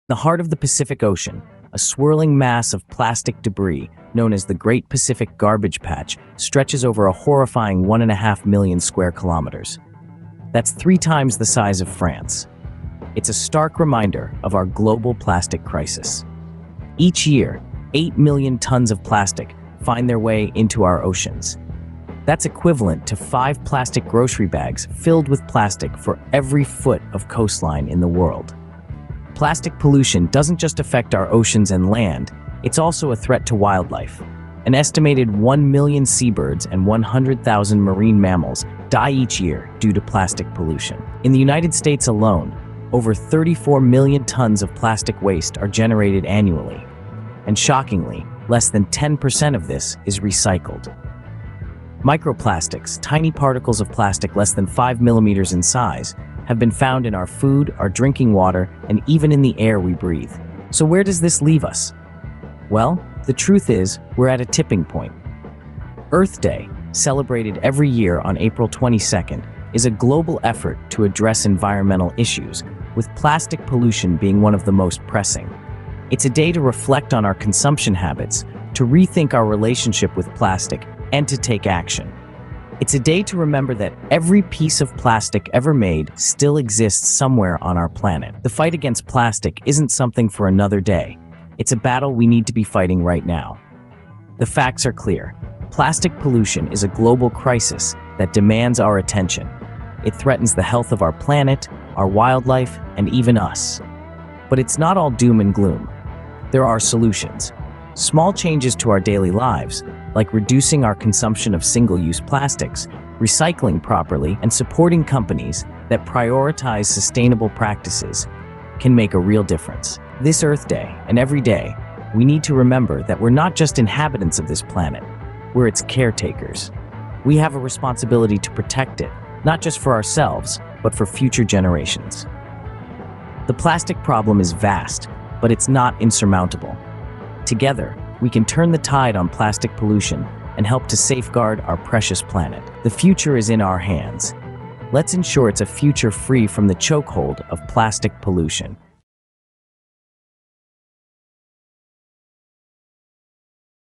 The heart of the Pacific Ocean, a swirling mass of plastic debris known as the Great Pacific Garbage Patch stretches over a horrifying 1.5 million square kilometers. That's 3 times the size of France. It's a stark reminder of our global plastic crisis. Each year, 8 million tons of plastic find their way into our oceans. That's equivalent to 5 plastic grocery bags filled with plastic for every foot of coastline in the world. Plastic pollution doesn't just affect our oceans and land, it's also a threat to wildlife. An estimated 1 million seabirds and 100,000 marine mammals die each year due to plastic pollution. In the United States alone, over 34 million tons of plastic waste are generated annually. And shockingly, less than 10% of this is recycled. Microplastics, tiny particles of plastic less than 5 millimeters in size, have been found in our food, our drinking water, and even in the air we breathe. So where does this leave us? Well, the truth is, we're at a tipping point. Earth Day, celebrated every year on April 22nd, is a global effort to address environmental issues, with plastic pollution being one of the most pressing. It's a day to reflect on our consumption habits, to rethink our relationship with plastic, and to take action. It's a day to remember that every piece of plastic ever made still exists somewhere on our planet. The fight against plastic isn't something for another day. It's a battle we need to be fighting right now. The facts are clear. Plastic pollution is a global crisis that demands our attention. It threatens the health of our planet, our wildlife, and even us. But it's not all doom and gloom. There are solutions. Small changes to our daily lives, like reducing our consumption of single-use plastics, recycling properly, and supporting companies that prioritize sustainable practices, can make a real difference. This Earth Day, and every day, we need to remember that we're not just inhabitants of this planet, we're its caretakers. We have a responsibility to protect it, not just for ourselves, but for future generations. The plastic problem is vast, but it's not insurmountable. Together, we can turn the tide on plastic pollution and help to safeguard our precious planet. The future is in our hands. Let's ensure it's a future free from the chokehold of plastic pollution.